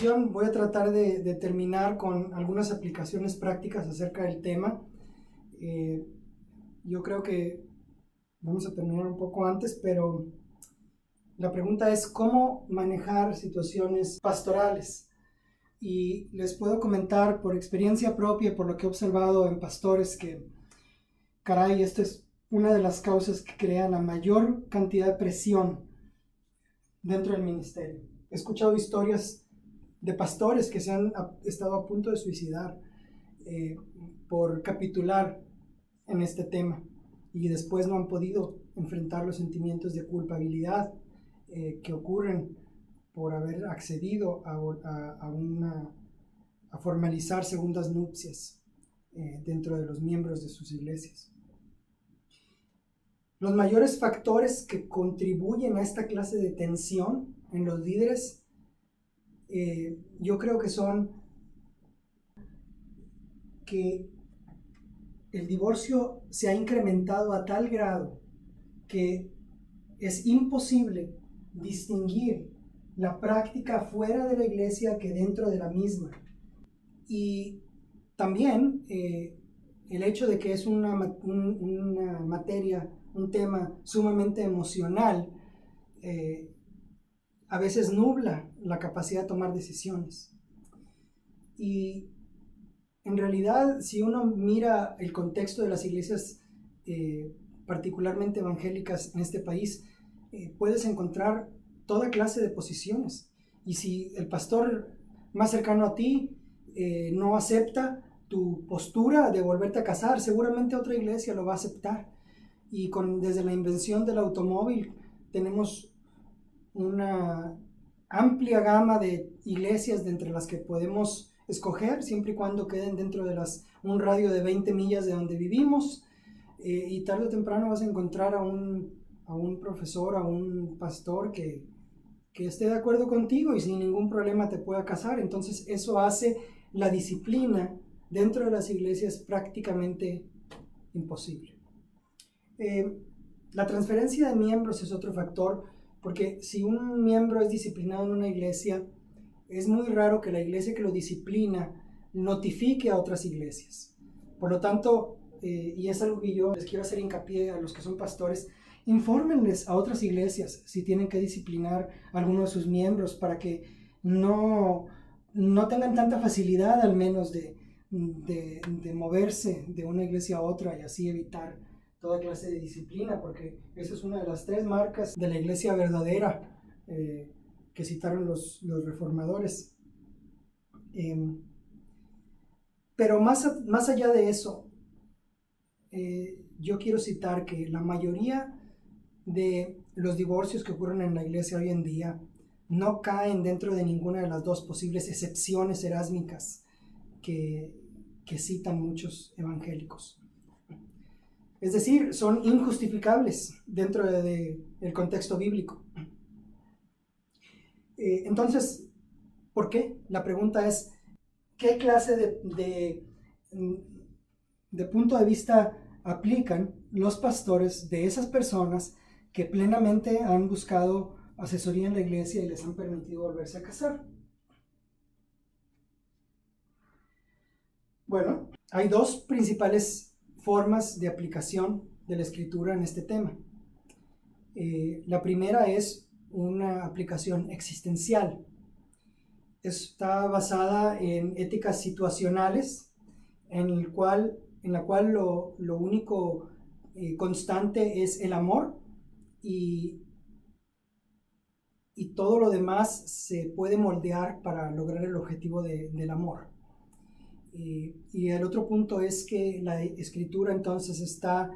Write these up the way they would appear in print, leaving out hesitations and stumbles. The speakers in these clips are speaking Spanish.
introducción voy a tratar de terminar con algunas aplicaciones prácticas acerca del tema. Yo creo que vamos a terminar un poco antes, pero la pregunta es cómo manejar situaciones pastorales. Y les puedo comentar por experiencia propia, por lo que he observado en pastores, que, caray, esta es una de las causas que crea la mayor cantidad de presión dentro del ministerio. He escuchado historias de pastores que se han estado a punto de suicidar por capitular en este tema y después no han podido enfrentar los sentimientos de culpabilidad que ocurren por haber accedido a formalizar segundas nupcias dentro de los miembros de sus iglesias. Los mayores factores que contribuyen a esta clase de tensión en los líderes, yo creo que son que el divorcio se ha incrementado a tal grado que es imposible distinguir la práctica fuera de la iglesia que dentro de la misma. Y también el hecho de que es una materia, un tema sumamente emocional, a veces nubla la capacidad de tomar decisiones. Y en realidad, si uno mira el contexto de las iglesias, particularmente evangélicas en este país, puedes encontrar toda clase de posiciones. Y si el pastor más cercano a ti no acepta tu postura de volverte a casar, seguramente otra iglesia lo va a aceptar. Y desde la invención del automóvil tenemos una amplia gama de iglesias de entre las que podemos escoger, siempre y cuando queden dentro de un radio de 20 millas de donde vivimos, y tarde o temprano vas a encontrar a un profesor, a un pastor que esté de acuerdo contigo y sin ningún problema te pueda casar. Entonces eso hace la disciplina dentro de las iglesias prácticamente imposible. La transferencia de miembros es otro factor, porque si un miembro es disciplinado en una iglesia, es muy raro que la iglesia que lo disciplina notifique a otras iglesias. Por lo tanto, y es algo que yo les quiero hacer hincapié a los que son pastores, infórmenles a otras iglesias si tienen que disciplinar a alguno de sus miembros para que no tengan tanta facilidad al menos de moverse de una iglesia a otra y así evitar toda clase de disciplina, porque esa es una de las 3 marcas de la iglesia verdadera que citaron los reformadores. Pero más allá de eso, yo quiero citar que la mayoría de los divorcios que ocurren en la iglesia hoy en día no caen dentro de ninguna de las 2 posibles excepciones erásmicas que citan muchos evangélicos. Es decir, son injustificables dentro del contexto bíblico. Entonces, ¿por qué? La pregunta es, ¿qué clase de punto de vista aplican los pastores de esas personas que plenamente han buscado asesoría en la iglesia y les han permitido volverse a casar? Bueno, hay 2 principales formas de aplicación de la escritura en este tema. La primera es una aplicación existencial. Está basada en éticas situacionales, en la cual lo único constante es el amor y todo lo demás se puede moldear para lograr el objetivo del amor. Y el otro punto es que la escritura entonces está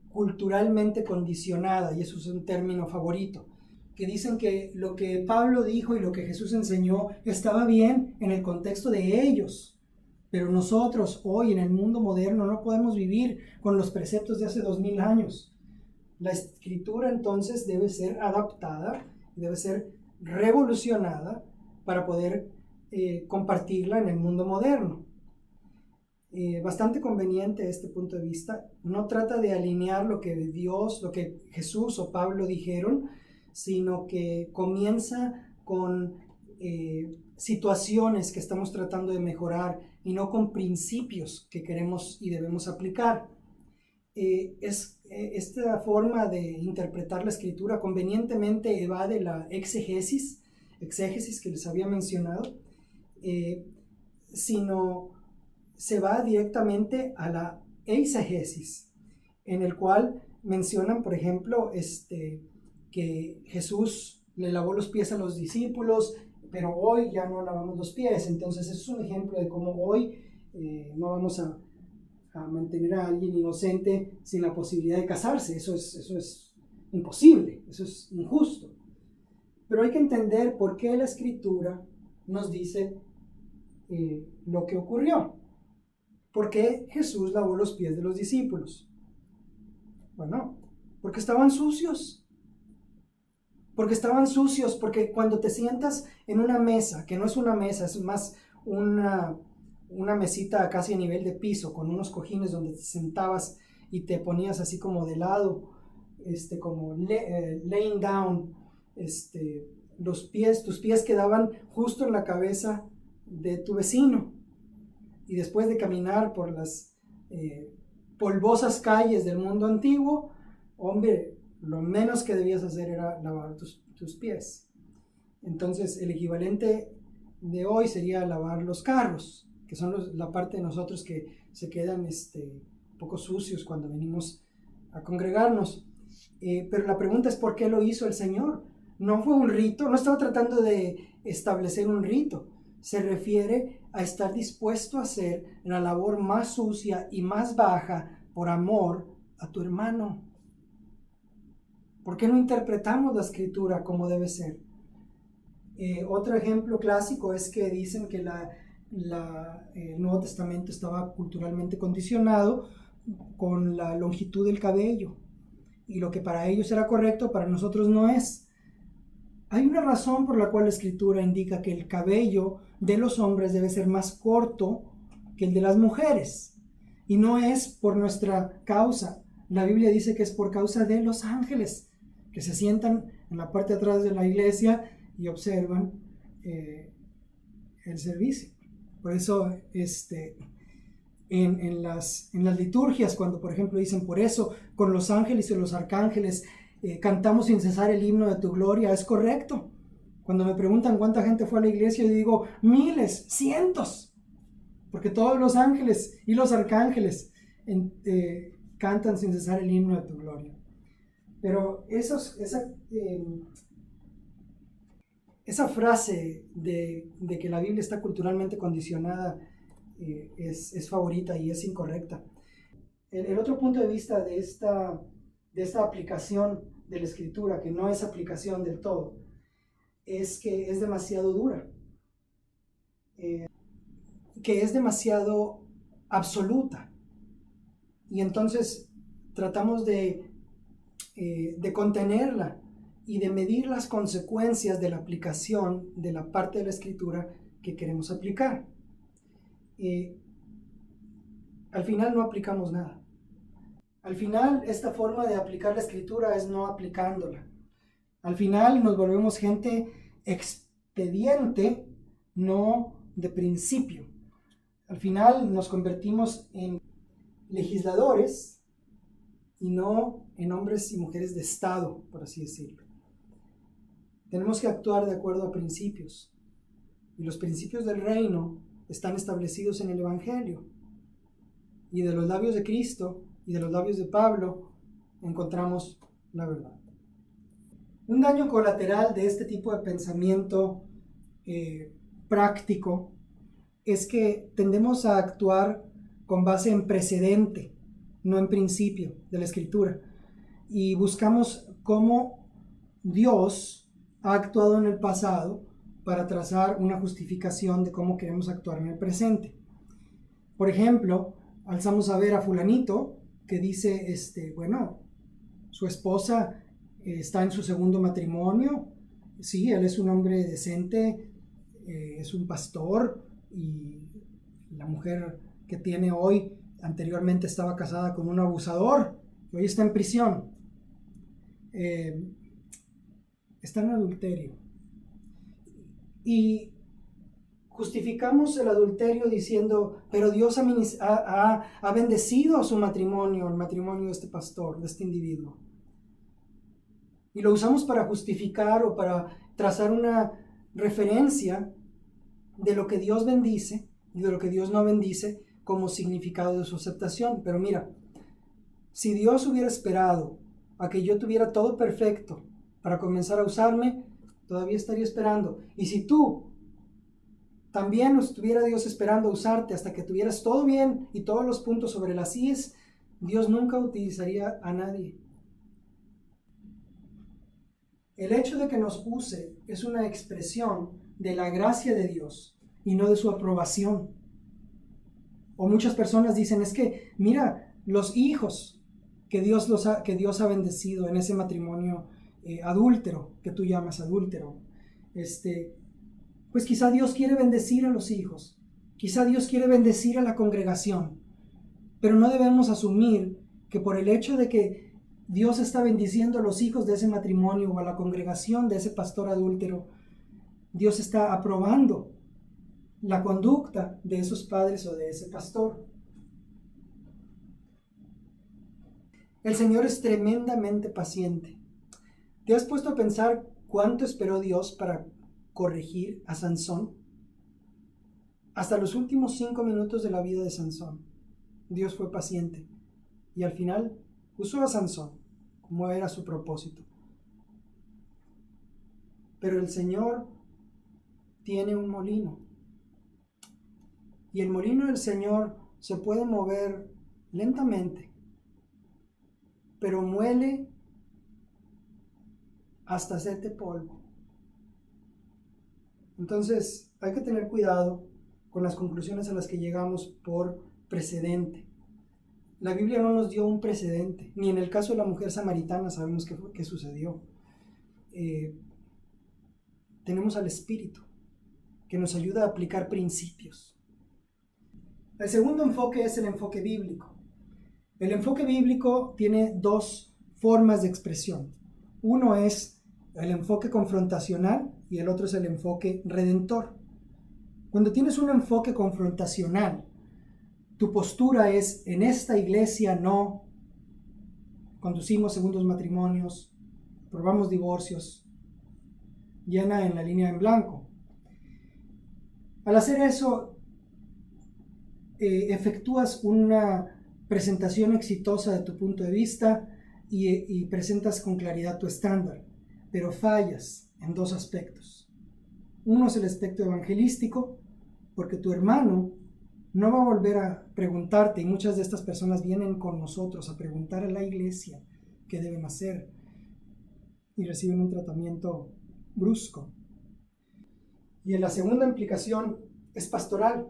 culturalmente condicionada, y eso es un término favorito, que dicen que lo que Pablo dijo y lo que Jesús enseñó estaba bien en el contexto de ellos, pero nosotros hoy en el mundo moderno no podemos vivir con los preceptos de hace 2000 años. La escritura entonces debe ser adaptada, debe ser revolucionada para poder compartirla en el mundo moderno. Bastante conveniente este punto de vista. No trata de alinear lo que Dios, lo que Jesús o Pablo dijeron, sino que comienza con situaciones que estamos tratando de mejorar y no con principios que queremos y debemos aplicar. Esta forma de interpretar la escritura convenientemente evade la exégesis que les había mencionado, sino se va directamente a la eisegesis, en el cual mencionan, por ejemplo, que Jesús le lavó los pies a los discípulos, pero hoy ya no lavamos los pies. Entonces, eso es un ejemplo de cómo hoy no vamos a mantener a alguien inocente sin la posibilidad de casarse. Eso es imposible, eso es injusto. Pero hay que entender por qué la Escritura nos dice lo que ocurrió. ¿Por qué Jesús lavó los pies de los discípulos? Bueno, porque estaban sucios. Porque cuando te sientas en una mesa, que no es una mesa, es más una mesita casi a nivel de piso, con unos cojines donde te sentabas y te ponías así como de lado, como laying down, tus pies quedaban justo en la cabeza de tu vecino. Y después de caminar por las polvosas calles del mundo antiguo, hombre, lo menos que debías hacer era lavar tus pies. Entonces, el equivalente de hoy sería lavar los carros, que son la parte de nosotros que se quedan un poco sucios cuando venimos a congregarnos. Pero la pregunta es, ¿por qué lo hizo el Señor? No fue un rito, no estaba tratando de establecer un rito. Se refiere a estar dispuesto a hacer la labor más sucia y más baja por amor a tu hermano. ¿Por qué no interpretamos la Escritura como debe ser? Otro ejemplo clásico es que dicen que el Nuevo Testamento estaba culturalmente condicionado con la longitud del cabello, y lo que para ellos era correcto, para nosotros no es. Hay una razón por la cual la Escritura indica que el cabello de los hombres debe ser más corto que el de las mujeres, y no es por nuestra causa. La Biblia dice que es por causa de los ángeles, que se sientan en la parte de atrás de la iglesia y observan el servicio. Por eso en las liturgias, cuando por ejemplo dicen, por eso con los ángeles y los arcángeles cantamos sin cesar el himno de tu gloria, es correcto. Cuando me preguntan cuánta gente fue a la iglesia, yo digo miles, cientos, porque todos los ángeles y los arcángeles cantan sin cesar el himno de tu gloria. Pero esa frase de que la Biblia está culturalmente condicionada es favorita y es incorrecta. El otro punto de vista de esta aplicación de la Escritura, que no es aplicación del todo, es que es demasiado dura, que es demasiado absoluta, y entonces tratamos de contenerla y de medir las consecuencias de la aplicación de la parte de la Escritura que queremos aplicar. Al final no aplicamos nada. Al final, esta forma de aplicar la Escritura es no aplicándola. Al final nos volvemos gente expediente, no de principio. Al final nos convertimos en legisladores y no en hombres y mujeres de Estado, por así decirlo. Tenemos que actuar de acuerdo a principios. Y los principios del reino están establecidos en el Evangelio. Y de los labios de Cristo y de los labios de Pablo encontramos la verdad. Un daño colateral de este tipo de pensamiento práctico es que tendemos a actuar con base en precedente, no en principio de la Escritura. Y buscamos cómo Dios ha actuado en el pasado para trazar una justificación de cómo queremos actuar en el presente. Por ejemplo, alzamos a ver a fulanito que dice, su esposa está en su segundo matrimonio, sí, él es un hombre decente, es un pastor, y la mujer que tiene hoy anteriormente estaba casada con un abusador, y hoy está en prisión. Está en adulterio. Y justificamos el adulterio diciendo, pero Dios ha bendecido su matrimonio, el matrimonio de este pastor, de este individuo. Y lo usamos para justificar o para trazar una referencia de lo que Dios bendice y de lo que Dios no bendice como significado de su aceptación. Pero mira, si Dios hubiera esperado a que yo tuviera todo perfecto para comenzar a usarme, todavía estaría esperando. Y si tú también estuviera Dios esperando a usarte hasta que tuvieras todo bien y todos los puntos sobre las íes, Dios nunca utilizaría a nadie. El hecho de que nos use es una expresión de la gracia de Dios y no de su aprobación. O muchas personas dicen, es que mira los hijos que Dios ha bendecido en ese matrimonio adúltero, que tú llamas adúltero. Pues quizá Dios quiere bendecir a los hijos, quizá Dios quiere bendecir a la congregación, pero no debemos asumir que por el hecho de que Dios está bendiciendo a los hijos de ese matrimonio o a la congregación de ese pastor adúltero, Dios está aprobando la conducta de esos padres o de ese pastor. El Señor es tremendamente paciente. ¿Te has puesto a pensar cuánto esperó Dios para corregir a Sansón? Hasta los últimos 5 minutos de la vida de Sansón, Dios fue paciente y al final usó a Sansón como era su propósito. Pero el Señor tiene un molino y el molino del Señor se puede mover lentamente, pero muele hasta hacerte polvo. Entonces hay que tener cuidado con las conclusiones a las que llegamos por precedente. La Biblia no nos dio un precedente, ni en el caso de la mujer samaritana sabemos qué sucedió. Tenemos al Espíritu que nos ayuda a aplicar principios. El segundo enfoque es el enfoque bíblico. El enfoque bíblico tiene 2 formas de expresión. Uno es el enfoque confrontacional y el otro es el enfoque redentor. Cuando tienes un enfoque confrontacional, tu postura es: en esta iglesia no conducimos segundos matrimonios, probamos divorcios, llena en la línea en blanco. Al hacer eso, efectúas una presentación exitosa de tu punto de vista y presentas con claridad tu estándar, pero fallas en 2 aspectos. Uno es el aspecto evangelístico, porque tu hermano no va a volver a preguntarte, y muchas de estas personas vienen con nosotros a preguntar a la iglesia qué deben hacer y reciben un tratamiento brusco. Y en la segunda implicación es pastoral.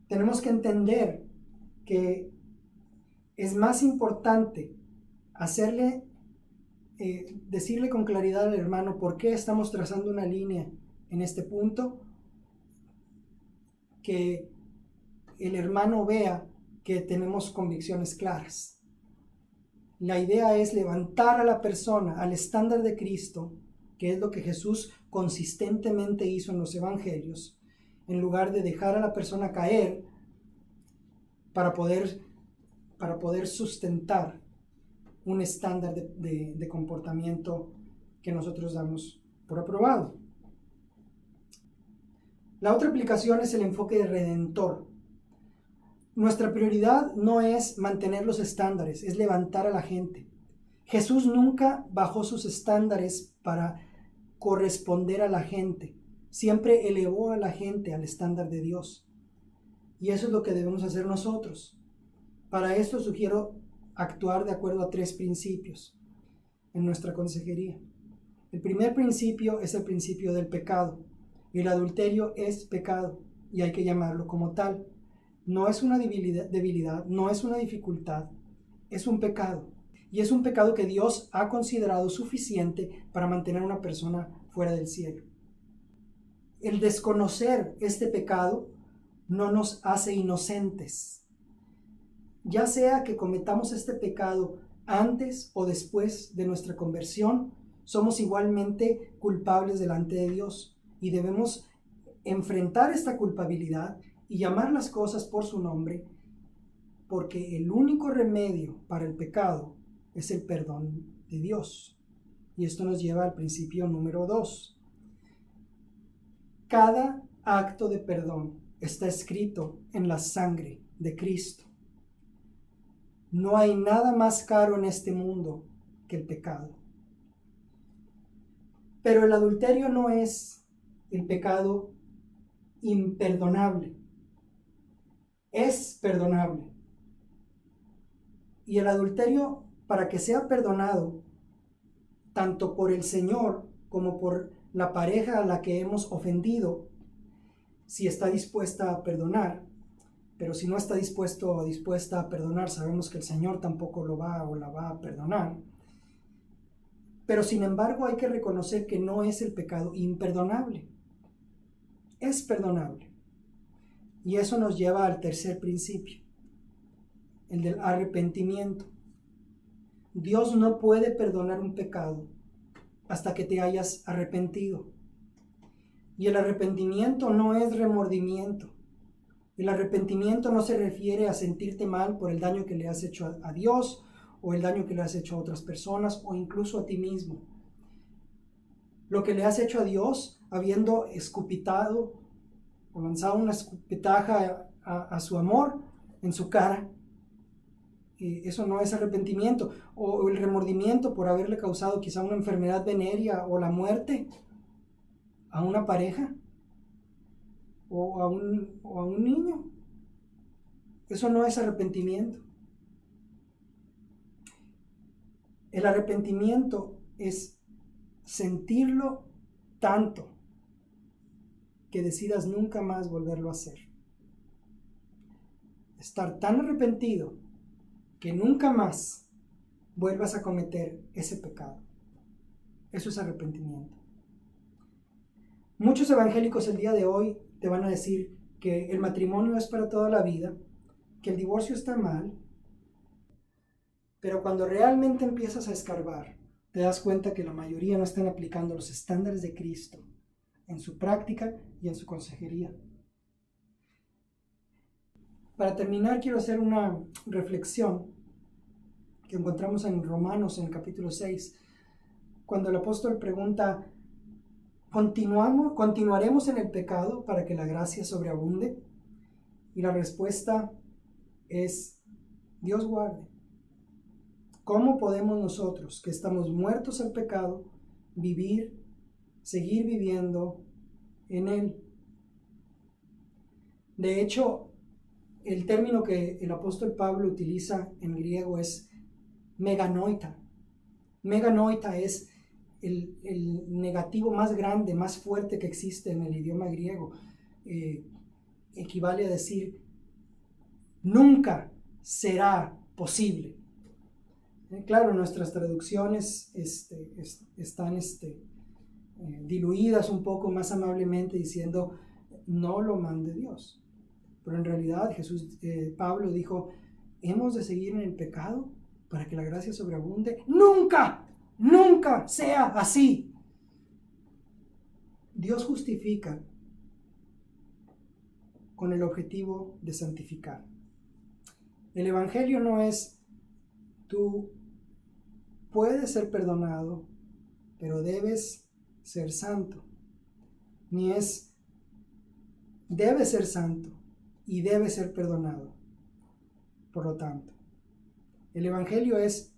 Tenemos que entender que es más importante decirle con claridad al hermano por qué estamos trazando una línea en este punto, que el hermano vea que tenemos convicciones claras. La idea es levantar a la persona al estándar de Cristo, que es lo que Jesús consistentemente hizo en los evangelios, en lugar de dejar a la persona caer para poder sustentar un estándar de comportamiento que nosotros damos por aprobado. La otra aplicación es el enfoque de redentor. Nuestra prioridad no es mantener los estándares, es levantar a la gente. Jesús nunca bajó sus estándares para corresponder a la gente. Siempre elevó a la gente al estándar de Dios. Y eso es lo que debemos hacer nosotros. Para esto sugiero actuar de acuerdo a 3 principios en nuestra consejería. El primer principio es el principio del pecado. El adulterio es pecado y hay que llamarlo como tal. No es una debilidad, no es una dificultad, es un pecado. Y es un pecado que Dios ha considerado suficiente para mantener a una persona fuera del cielo. El desconocer este pecado no nos hace inocentes. Ya sea que cometamos este pecado antes o después de nuestra conversión, somos igualmente culpables delante de Dios. y debemos enfrentar esta culpabilidad y llamar las cosas por su nombre, porque el único remedio para el pecado es el perdón de Dios. Y esto nos lleva al principio número 2. Cada acto de perdón está escrito en la sangre de Cristo. No hay nada más caro en este mundo que el pecado. Pero el adulterio no es el pecado imperdonable. Es perdonable. Y el adulterio, para que sea perdonado, tanto por el Señor como por la pareja a la que hemos ofendido, si está dispuesta a perdonar, pero si no está dispuesto o dispuesta a perdonar, sabemos que el Señor tampoco lo va o la va a perdonar. Pero sin embargo hay que reconocer que no es el pecado imperdonable. Es perdonable. Y eso nos lleva al tercer principio, el del arrepentimiento. Dios no puede perdonar un pecado hasta que te hayas arrepentido. Y el arrepentimiento no es remordimiento. El arrepentimiento no se refiere a sentirte mal por el daño que le has hecho a Dios o el daño que le has hecho a otras personas o incluso a ti mismo. Lo que le has hecho a Dios, habiendo escupitado o lanzado una escupitaja a su amor en su cara, eso no es arrepentimiento. O el remordimiento por haberle causado quizá una enfermedad venérea o la muerte a una pareja o a un niño. Eso no es arrepentimiento. El arrepentimiento es sentirlo tanto que decidas nunca más volverlo a hacer. Estar tan arrepentido que nunca más vuelvas a cometer ese pecado. Eso es arrepentimiento. Muchos evangélicos el día de hoy te van a decir que el matrimonio es para toda la vida, que el divorcio está mal, pero cuando realmente empiezas a escarbar, te das cuenta que la mayoría no están aplicando los estándares de Cristo en su práctica y en su consejería. Para terminar, quiero hacer una reflexión que encontramos en Romanos, en el capítulo 6, cuando el apóstol pregunta: ¿continuaremos en el pecado para que la gracia sobreabunde? Y la respuesta es: Dios guarde. ¿Cómo podemos nosotros, que estamos muertos al pecado, seguir viviendo en él? De hecho, el término que el apóstol Pablo utiliza en griego es meganoita. Meganoita es el negativo más grande, más fuerte que existe en el idioma griego. Equivale a decir: nunca será posible. Claro, nuestras traducciones están diluidas un poco más amablemente diciendo: no lo mande Dios. Pero en realidad Pablo dijo: ¿hemos de seguir en el pecado para que la gracia sobreabunde? ¡Nunca! ¡Nunca sea así! Dios justifica con el objetivo de santificar. El evangelio no es: tú puedes ser perdonado, pero debes ser santo. Ni es: debes ser santo y debes ser perdonado. Por lo tanto, el evangelio es: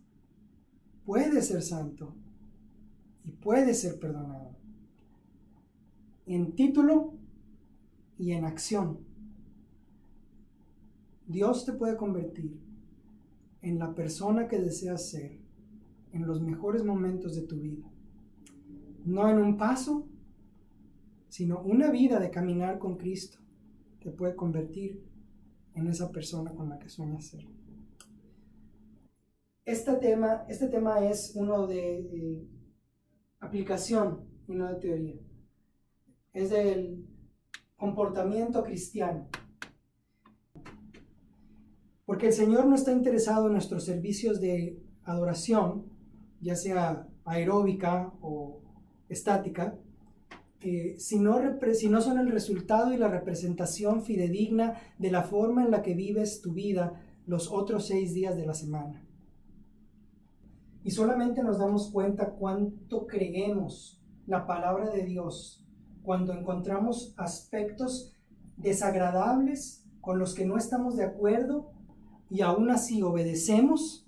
puedes ser santo y puedes ser perdonado. En título y en acción. Dios te puede convertir en la persona que deseas ser en los mejores momentos de tu vida. No en un paso, sino una vida de caminar con Cristo te puede convertir en esa persona con la que sueñas ser. Este tema es uno de aplicación y no de teoría. Es del comportamiento cristiano. Porque el Señor no está interesado en nuestros servicios de adoración, ya sea aeróbica o estática, si no son el resultado y la representación fidedigna de la forma en la que vives tu vida los otros 6 días de la semana. Y solamente nos damos cuenta cuánto creemos la palabra de Dios cuando encontramos aspectos desagradables con los que no estamos de acuerdo y aún así obedecemos,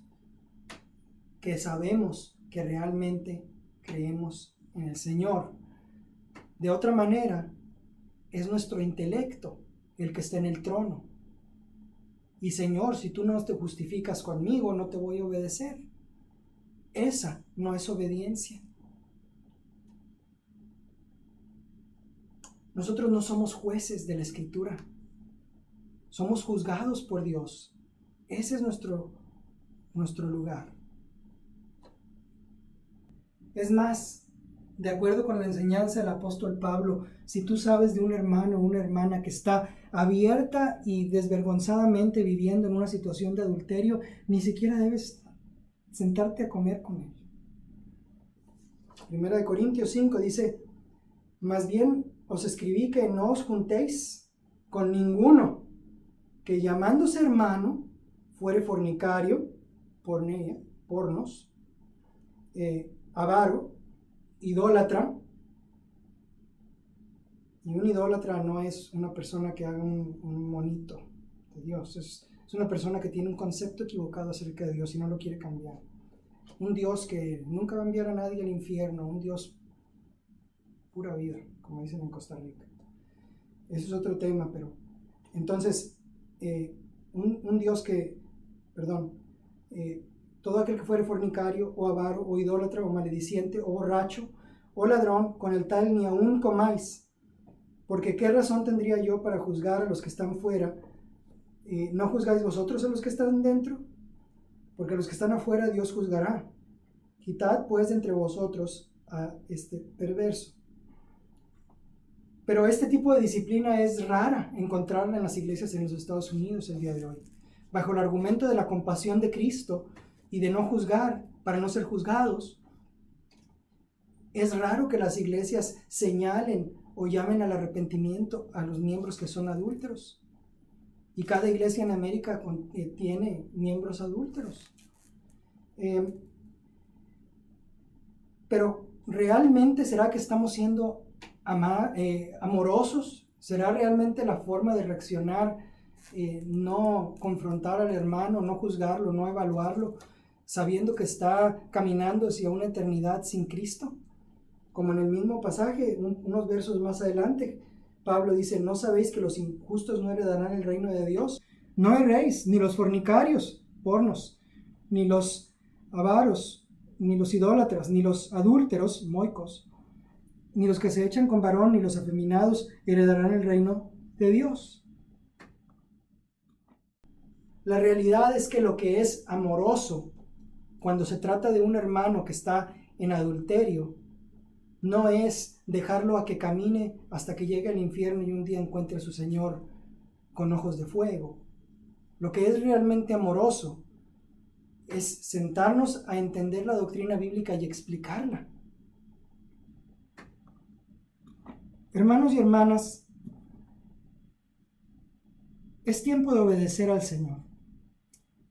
que sabemos que realmente creemos en el Señor. De otra manera, es nuestro intelecto el que está en el trono. Y Señor, si tú no te justificas conmigo, no te voy a obedecer. Esa no es obediencia. Nosotros no somos jueces de la Escritura. Somos juzgados por Dios. Ese es nuestro lugar. Es más, de acuerdo con la enseñanza del apóstol Pablo, si tú sabes de un hermano o una hermana que está abierta y desvergonzadamente viviendo en una situación de adulterio, ni siquiera debes sentarte a comer con él. Primera de Corintios 5 dice, más bien os escribí que no os juntéis con ninguno que llamándose hermano fuere fornicario, pornos, avaro, idólatra. Y un idólatra no es una persona que haga un monito de Dios, es una persona que tiene un concepto equivocado acerca de Dios y no lo quiere cambiar. Un Dios que nunca va a enviar a nadie al infierno, un Dios pura vida, como dicen en Costa Rica. Eso es otro tema, pero entonces, un Dios que, todo aquel que fuere fornicario, o avaro, o idólatra, o malediciente, o borracho, o ladrón, con el tal ni aún comáis. Porque ¿qué razón tendría yo para juzgar a los que están fuera? ¿No juzgáis vosotros a los que están dentro? Porque a los que están afuera Dios juzgará. Quitad pues de entre vosotros a este perverso. Pero este tipo de disciplina es rara encontrarla en las iglesias en los Estados Unidos el día de hoy. Bajo el argumento de la compasión de Cristo y de no juzgar para no ser juzgados, es raro que las iglesias señalen o llamen al arrepentimiento a los miembros que son adúlteros. Y cada iglesia en América tiene miembros adúlteros. Pero ¿realmente será que estamos siendo amorosos? ¿Será realmente la forma de reaccionar no confrontar al hermano, no juzgarlo, no evaluarlo, sabiendo que está caminando hacia una eternidad sin Cristo? Como en el mismo pasaje, unos versos más adelante, Pablo dice, ¿no sabéis que los injustos no heredarán el reino de Dios? No erréis, ni los fornicarios, pornos, ni los avaros, ni los idólatras, ni los adúlteros, moicos, ni los que se echan con varón, ni los afeminados heredarán el reino de Dios. La realidad es que lo que es amoroso, cuando se trata de un hermano que está en adulterio, no es dejarlo a que camine hasta que llegue al infierno y un día encuentre a su Señor con ojos de fuego. Lo que es realmente amoroso es sentarnos a entender la doctrina bíblica y explicarla. Hermanos y hermanas, es tiempo de obedecer al Señor,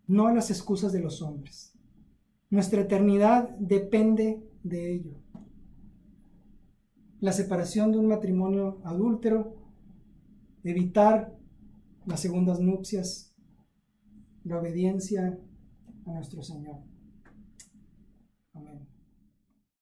no a las excusas de los hombres. Nuestra eternidad depende de ello. La separación de un matrimonio adúltero, evitar las segundas nupcias, la obediencia a nuestro Señor. Amén.